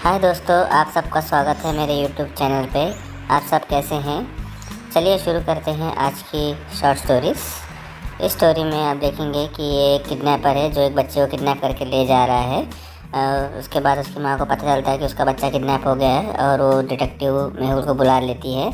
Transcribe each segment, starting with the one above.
हाय दोस्तों, आप सबका स्वागत है मेरे YouTube चैनल पे। आप सब कैसे हैं? चलिए शुरू करते हैं आज की शॉर्ट स्टोरीज़। इस स्टोरी में आप देखेंगे कि ये किडनैपर है जो एक बच्चे को किडनैप करके ले जा रहा है। उसके बाद उसकी माँ को पता चलता है कि उसका बच्चा किडनैप हो गया है और वो डिटेक्टिव मेहुल को बुला लेती है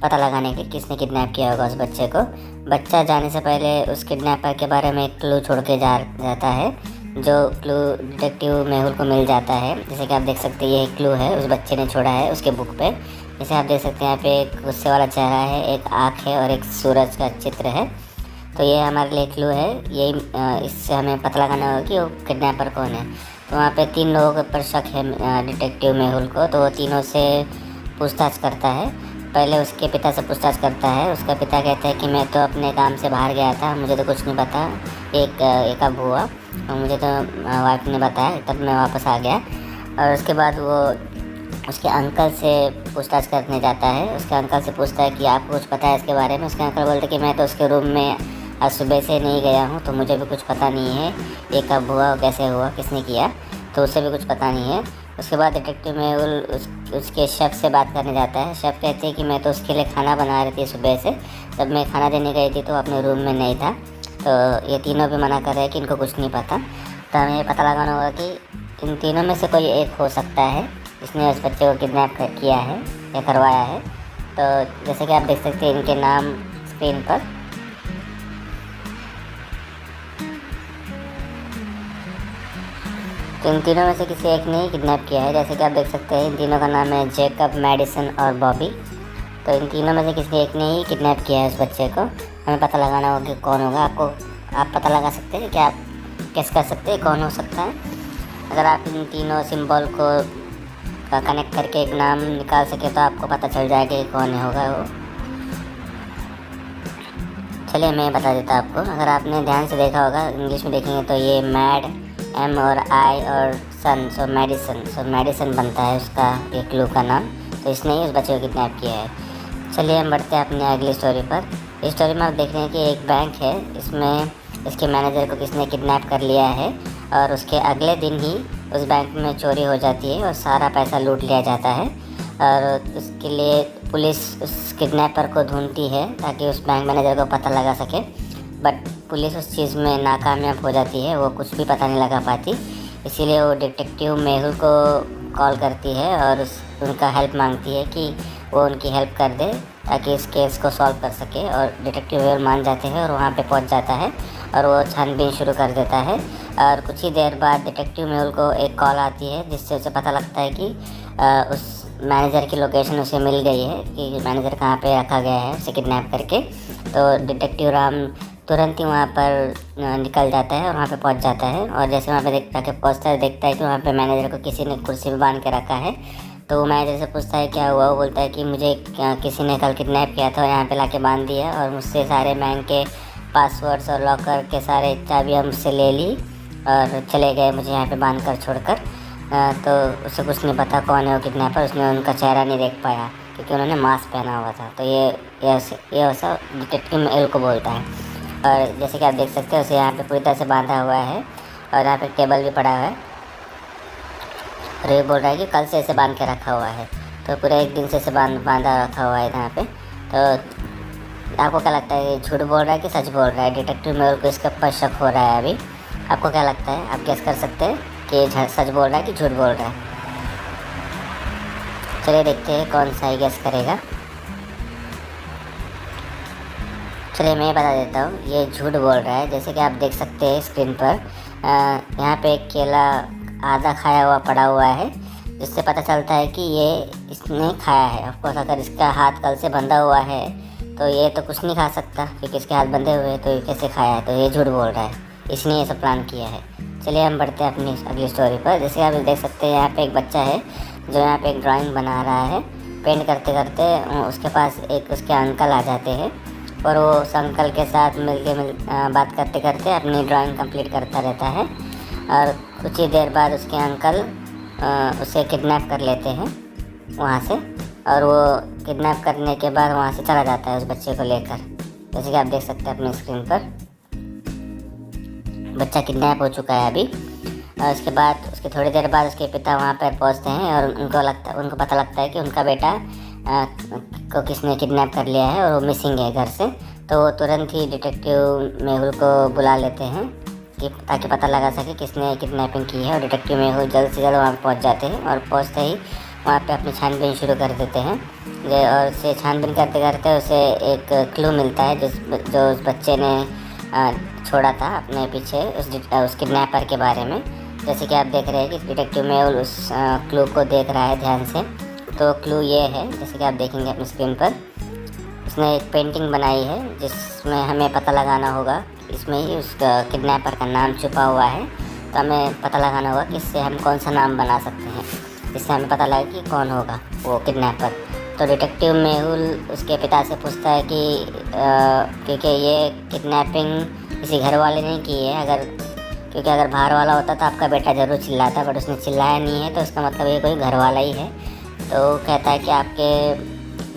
पता लगाने के लिए किसने किडनैप किया होगा उस बच्चे को। बच्चा जाने से पहले उस किडनैपर के बारे में एक क्लू छोड़ के जाता है, जो क्लू डिटेक्टिव मेहुल को मिल जाता है। जैसे कि आप देख सकते हैं ये क्लू है उस बच्चे ने छोड़ा है उसके बुक पे। जैसे आप देख सकते हैं यहाँ पे एक गुस्से वाला चेहरा है, एक आँख है और एक सूरज का चित्र है। तो ये हमारे लिए क्लू है। यही इससे हमें पता लगाना होगा कि वो किडनैपर कौन है। तो वहाँ पे 3 लोगों के ऊपर शक है डिटेक्टिव मेहुल को। तो वो तीनों से पूछताछ करता है। पहले उसके पिता से पूछताछ करता है। उसका पिता कहता है कि मैं तो अपने काम से बाहर गया था, मुझे तो कुछ नहीं पता, एक अब हुआ और मुझे तो वाइफ ने बताया, तब मैं वापस आ गया। और उसके बाद वो उसके अंकल से पूछताछ करने जाता है। उसके अंकल से पूछता है कि आपको कुछ पता है इसके बारे में। उसके अंकल बोलते कि मैं तो उसके रूम में आज सुबह से नहीं गया हूँ, तो मुझे भी कुछ पता नहीं है ये कब हुआ, कैसे हुआ, किसने किया, तो उससे भी कुछ पता नहीं है। उसके बाद डिटेक्टिव मेहुल उसके शेफ़ से बात करने जाता है। शेफ़ कहते हैं कि मैं तो उसके लिए खाना बना रही थी सुबह से, जब मैं खाना देने गई थी तो अपने रूम में नहीं था। तो ये तीनों भी मना कर रहे हैं कि इनको कुछ नहीं पता। तो हमें ये पता लगाना होगा कि इन तीनों में से कोई एक हो सकता है जिसने उस बच्चे को किडनैप किया है या करवाया है। तो जैसे कि आप देख सकते हैं इनके नाम स्क्रीन पर। तो इन तीनों में से किसी एक ने ही किडनैप किया है। जैसे कि आप देख सकते हैं इन तीनों का नाम है जेकब, मैडिसन और बॉबी। तो इन तीनों में से किसी एक ने ही किडनैप किया है उस बच्चे को। हमें पता लगाना होगा कि कौन होगा। आप पता लगा सकते हैं कि आप गेस कर सकते हैं कौन हो सकता है। अगर आप इन तीनों सिंबल को कनेक्ट करके एक नाम निकाल सके तो आपको पता चल जाएगा कि कौन होगा वो। चलिए मैं बता देता आपको। अगर आपने ध्यान से देखा होगा, इंग्लिश में देखेंगे तो ये मैड, M और I और सन, सो मेडिसन बनता है उसका ये क्लू का नाम। तो इसने ही उस बच्चे को किडनैप किया है। चलिए हम बढ़ते हैं अपनी अगली स्टोरी पर। इस स्टोरी में आप देख रहे हैं कि एक बैंक है, इसमें इसके मैनेजर को किसने किडनैप कर लिया है और उसके अगले दिन ही उस बैंक में चोरी हो जाती है और सारा पैसा लूट लिया जाता है। और उसके लिए पुलिस उस किडनैपर को ढूंढती है ताकि उस बैंक मैनेजर को पता लगा सके, बट पुलिस उस चीज़ में नाकामयाब हो जाती है, वो कुछ भी पता नहीं लगा पाती। इसीलिए वो डिटेक्टिव मेहुल को कॉल करती है और उनका हेल्प मांगती है कि वो उनकी हेल्प कर दे ताकि इस केस को सॉल्व कर सके। और डिटेक्टिव मेहुल मान जाते हैं और वहाँ पे पहुँच जाता है और वो छानबीन शुरू कर देता है। और कुछ ही देर बाद डिटेक्टिव मेहुल को एक कॉल आती है जिससे उसे पता लगता है कि उस मैनेजर की लोकेशन उसे मिल गई है कि मैनेजर कहाँ पे रखा गया है उसे किडनैप करके। तो डिटेक्टिव राम तुरंत ही वहाँ पर निकल जाता है और वहाँ पे पहुँच जाता है। और जैसे वहाँ पे जाके पहुँचता है, देखता है कि वहाँ पे मैनेजर को किसी ने कुर्सी पे बांध के रखा है। तो वो मैनेजर से पूछता है क्या हुआ। वो बोलता है कि मुझे किसी ने कल किडनैप किया था और यहाँ पे लाके बांध दिया और मुझसे सारे बैंक के पासवर्ड्स और लॉकर के सारे चाबियाँ मुझसे ले ली और चले गए मुझे यहाँ पे बांध कर छोड़ कर। तो उसे कुछ नहीं पता कौन है वो किडनैपर। उसने उनका चेहरा नहीं देख पाया क्योंकि उन्होंने मास्क पहना हुआ था। तो ये ऐसा डिटेक्टिव मेहुल को बोलता है। और जैसे कि आप देख सकते हैं उसे यहाँ पे पूरी तरह से बांधा हुआ है और यहाँ पे टेबल भी पड़ा हुआ है और ये बोल रहा है कि कल से इसे बांध के रखा हुआ है। तो पूरे एक दिन से इसे बांधा रखा हुआ है यहाँ पे। तो आपको क्या लगता है, ये झूठ बोल रहा है कि सच बोल रहा है? डिटेक्टिव मेहुल को इसके ऊपर शक हो रहा है अभी। आपको क्या लगता है, आप गेस कर सकते हैं कि ये सच बोल रहा है कि झूठ बोल रहा है? चलिए देखते हैं कौन सा ही गेस करेगा। चलिए मैं बता देता हूँ, ये झूठ बोल रहा है। जैसे कि आप देख सकते हैं स्क्रीन पर यहाँ पे एक केला आधा खाया हुआ पड़ा हुआ है, जिससे पता चलता है कि ये इसने खाया है। ऑफकोर्स अगर इसका हाथ कल से बंधा हुआ है तो ये तो कुछ नहीं खा सकता क्योंकि इसके हाथ बंधे हुए हैं, तो ये कैसे खाया है? तो ये झूठ बोल रहा है, इसने ये सब प्लान किया है। चलिए हम बढ़ते हैं अपनी अगली स्टोरी पर। जैसे आप देख सकते हैं यहाँ पे एक बच्चा है जो यहाँ पे एक ड्राइंग बना रहा है। पेंट करते करते उसके पास एक उसके अंकल आ जाते हैं और वो उस अंकल के साथ बात करते करते अपनी ड्राइंग कंप्लीट करता रहता है। और कुछ ही देर बाद उसके अंकल उसे किडनैप कर लेते हैं वहाँ से और वो किडनैप करने के बाद वहाँ से चला जाता है उस बच्चे को लेकर। जैसे कि आप देख सकते हैं अपनी स्क्रीन पर बच्चा किडनैप हो चुका है अभी। और उसके बाद उसके थोड़ी देर बाद उसके पिता वहाँ पर पहुँचते हैं और उनको पता लगता है कि उनका बेटा को किसने किडनैप कर लिया है और वो मिसिंग है घर से। तो वो तुरंत ही डिटेक्टिव मेहुल को बुला लेते हैं कि ताकि पता लगा सके किसने किडनैपिंग की है। और डिटेक्टिव मेहुल जल्द से जल्द वहाँ पहुँच जाते हैं और पहुँचते ही वहाँ पे अपनी छानबीन शुरू कर देते हैं। और उसे छानबीन करते करते उसे एक क्लू मिलता है जो उस बच्चे ने छोड़ा था अपने पीछे उस किडनैपर के बारे में। जैसे कि आप देख रहे हैं कि डिटेक्टिव मेहुल उस क्लू को देख रहा है ध्यान से। तो क्लू ये है, जैसे कि आप देखेंगे अपनी स्क्रीन पर, उसने एक पेंटिंग बनाई है जिसमें हमें पता लगाना होगा, इसमें ही उस किडनैपर का नाम छुपा हुआ है। तो हमें पता लगाना होगा कि इससे हम कौन सा नाम बना सकते हैं जिससे हमें पता लगे कि कौन होगा वो किडनैपर। तो डिटेक्टिव मेहुल उसके पिता से पूछता है कि क्योंकि ये किडनैपिंग किसी घर वाले ने की है, क्योंकि अगर बाहर वाला होता तो आपका बेटा ज़रूर चिल्लाता, बट उसने चिल्लाया नहीं है, तो इसका मतलब ये कोई घर वाला ही है। तो कहता है कि आपके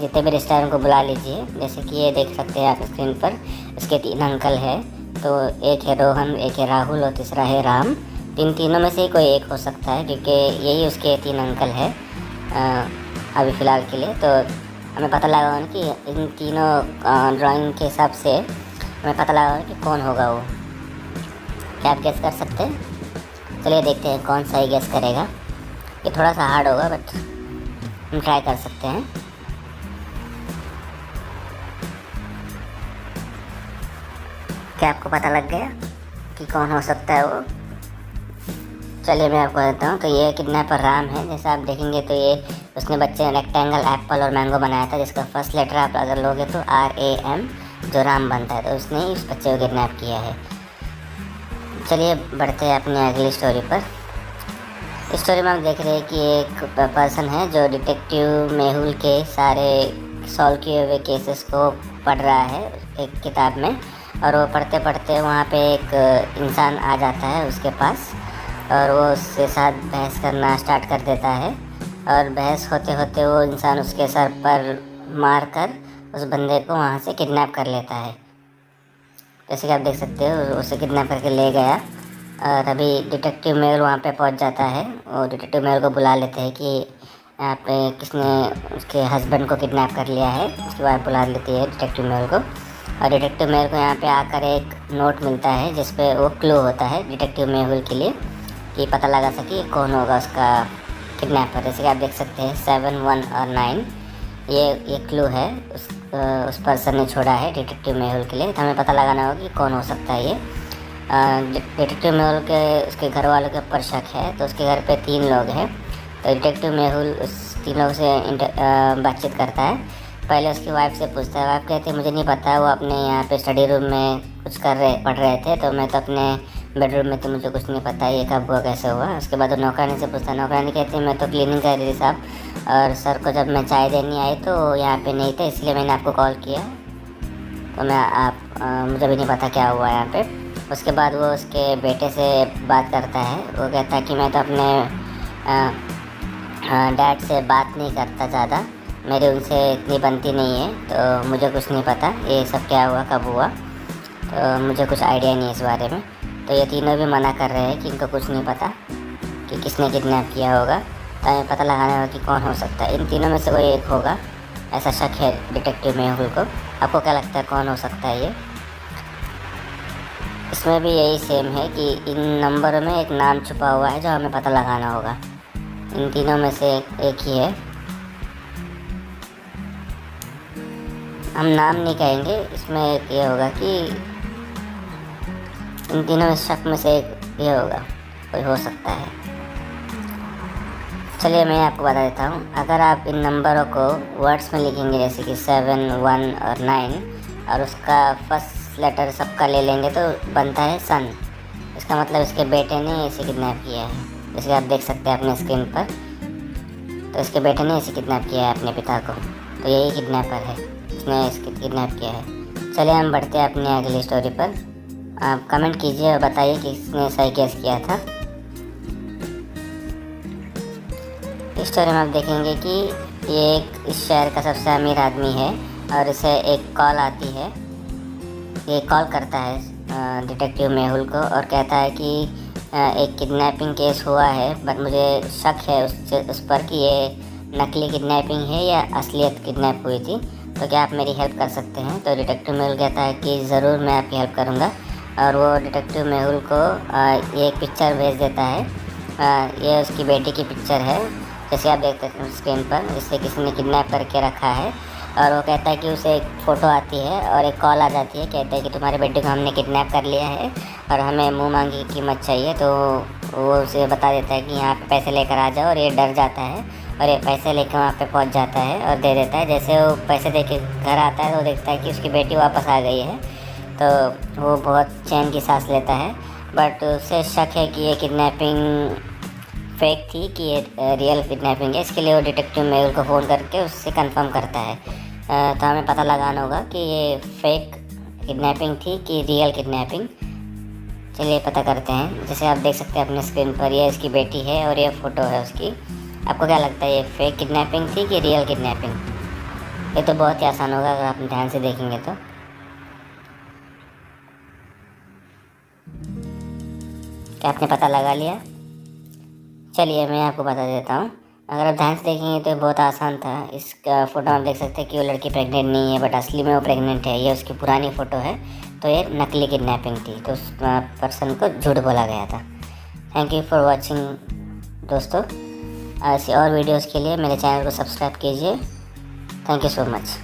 जितने भी रिश्तेदार उनको बुला लीजिए। जैसे कि ये देख सकते हैं आप स्क्रीन पर, इसके 3 अंकल हैं। तो एक है रोहन, एक है राहुल और तीसरा है राम। तीनों में से ही कोई एक हो सकता है क्योंकि यही उसके 3 अंकल हैं अभी फ़िलहाल के लिए। तो हमें पता लगा कि इन तीनों ड्राइंग के हिसाब से हमें पता लगा कि कौन होगा वो। क्या आप गेस कर सकते हैं? चलिए देखते हैं कौन सा ही गेस करेगा। ये थोड़ा सा हार्ड होगा बट हम ट्राई कर सकते हैं। क्या आपको पता लग गया कि कौन हो सकता है वो? चलिए मैं आपको बताता हूँ। तो ये किडनैपर राम है। जैसे आप देखेंगे तो ये उसने बच्चे ने रेक्टेंगल, एप्पल और मैंगो बनाया था, जिसका फर्स्ट लेटर आप अगर लोगे तो RAM, जो राम बनता है। तो उसने ही उस बच्चे को किडनैप किया है। चलिए बढ़ते हैं अपनी अगली स्टोरी पर। इस स्टोरी में आप देख रहे हैं कि एक पर्सन है जो डिटेक्टिव मेहुल के सारे सॉल्व किए हुए केसेस को पढ़ रहा है एक किताब में। और वो पढ़ते पढ़ते वहाँ पे एक इंसान आ जाता है उसके पास और वो उसके साथ बहस करना स्टार्ट कर देता है। और बहस होते होते वो इंसान उसके सर पर मार कर उस बंदे को वहाँ से किडनैप कर लेता है। जैसे कि आप देख सकते हो उसे किडनैप करके ले गया। और अभी डिटेक्टिव मेहुल वहाँ पे पहुँच जाता है और डिटेक्टिव मेहुल को बुला लेते हैं कि यहाँ पे किसने उसके हस्बैंड को किडनैप कर लिया है। उसके बाद बुला लेती है डिटेक्टिव मेहुल को। और डिटेक्टिव मेहुल को यहाँ पे आकर एक नोट मिलता है जिस पे वो क्लू होता है डिटेक्टिव मेहुल के लिए कि पता लगा सके कौन होगा उसका किडनैपर। जैसे कि आप देख सकते हैं 7, 1 और 9 ये क्लू है उस पर्सन ने छोड़ा है डिटेक्टिव मेहुल के लिए। तो हमें पता लगाना होगा कि कौन हो सकता है ये। डिटेक्टिव मेहुल के उसके घर वालों के ऊपर शक है। तो उसके घर पे 3 लोग हैं। तो डिटेक्टिव मेहुल उस 3 लोगों से बातचीत करता है। पहले उसकी वाइफ से पूछता है। वाइफ कहती है मुझे नहीं पता, वो अपने यहाँ पे स्टडी रूम में कुछ पढ़ रहे थे, तो मैं तो अपने बेडरूम में, तो मुझे कुछ नहीं पता ये कब हुआ कैसे हुआ। उसके बाद वो नौकरानी से पूछता है। नौकरानी कहती है मैं तो क्लीनिंग कर रही थी साहब, और सर को जब मैं चाय देनी आई तो यहाँ पे नहीं थे, इसलिए मैंने आपको कॉल किया। तो मुझे भी नहीं पता क्या हुआ यहाँ पे। उसके बाद वो उसके बेटे से बात करता है। वो कहता है कि मैं तो अपने डैड से बात नहीं करता ज़्यादा, मेरी उनसे इतनी बनती नहीं है, तो मुझे कुछ नहीं पता ये सब क्या हुआ कब हुआ, तो मुझे कुछ आइडिया नहीं है इस बारे में। तो ये तीनों भी मना कर रहे हैं कि इनको कुछ नहीं पता कि किसने किडनैप किया होगा। तो हमें पता लगाना होगा कि कौन हो सकता है। इन तीनों में से कोई एक होगा, ऐसा शक है डिटेक्टिव मेहुल को। आपको क्या लगता है कौन हो सकता है ये? इसमें भी यही सेम है कि इन नंबरों में एक नाम छुपा हुआ है जो हमें पता लगाना होगा। इन तीनों में से एक ही है। हम नाम नहीं कहेंगे, इसमें एक ये होगा कि इन तीनों में शक में से एक ये होगा, कोई हो सकता है। चलिए मैं आपको बता देता हूँ। अगर आप इन नंबरों को वर्ड्स में लिखेंगे जैसे कि 7, 1 और 9 और उसका फर्स्ट लेटर सबका ले लेंगे तो बनता है सन। इसका मतलब इसके बेटे ने इसे किडनैप किया है। जैसे आप देख सकते हैं अपने स्क्रीन पर, तो इसके बेटे ने इसे किडनैप किया है अपने पिता को। तो यही किडनैपर है, इसने इसके किडनैप किया है। चलिए हम बढ़ते हैं अपनी अगली स्टोरी पर। आप कमेंट कीजिए और बताइए कि किसने सही गेस किया था। इस स्टोरी में आप देखेंगे कि ये इस शहर का सबसे अमीर आदमी है और इसे एक कॉल आती है। ये कॉल करता है डिटेक्टिव मेहुल को और कहता है कि एक किडनैपिंग केस हुआ है, बट मुझे शक है उस पर कि ये नकली किडनैपिंग है या असलियत किडनैप हुई थी। तो क्या आप मेरी हेल्प कर सकते हैं? तो डिटेक्टिव मेहुल कहता है कि ज़रूर मैं आपकी हेल्प करूँगा। और वो डिटेक्टिव मेहुल को ये एक पिक्चर भेज देता है। ये उसकी बेटी की पिक्चर है, जैसे आप देखते हैं स्क्रीन पर, जिसे किसी ने किडनैप करके रखा है। और वो कहता है कि उसे एक फ़ोटो आती है और एक कॉल आ जाती है, कहता है कि तुम्हारे बेटे को हमने किडनैप कर लिया है और हमें मुँह मांगी कीमत चाहिए। तो वो उसे बता देता है कि यहाँ पे पैसे लेकर आ जाओ, और ये डर जाता है और ये पैसे लेकर वहाँ पे पहुँच जाता है और दे देता है। जैसे वो पैसे दे के घर आता है तो देखता है कि उसकी बेटी वापस आ गई है। तो वो बहुत चैन की सांस लेता है, बट उसे शक है कि ये किडनैपिंग फेक थी कि ये रियल किडनैपिंग है। इसके लिए वो डिटेक्टिव मेहुल को फ़ोन करके उससे कंफर्म करता है। तो हमें पता लगाना होगा कि ये फेक किडनैपिंग थी कि रियल किडनैपिंग। चलिए पता करते हैं। जैसे आप देख सकते हैं अपने स्क्रीन पर, ये इसकी बेटी है और ये फ़ोटो है उसकी। आपको क्या लगता है, ये फेक किडनैपिंग थी कि रियल किडनैपिंग? ये तो बहुत ही आसान होगा अगर आप ध्यान से देखेंगे तो। क्या आपने पता लगा लिया? चलिए मैं आपको बता देता हूँ। अगर आप ध्यान से देखेंगे तो बहुत आसान था। इस फ़ोटो में आप देख सकते हैं कि वो लड़की प्रेग्नेंट नहीं है, बट असली में वो प्रेग्नेंट है। ये उसकी पुरानी फ़ोटो है, तो ये नकली किडनैपिंग थी। तो उस पर्सन को झूठ बोला गया था। थैंक यू फॉर वॉचिंग दोस्तों। ऐसी और वीडियोज़ के लिए मेरे चैनल को सब्सक्राइब कीजिए। Thank you so much.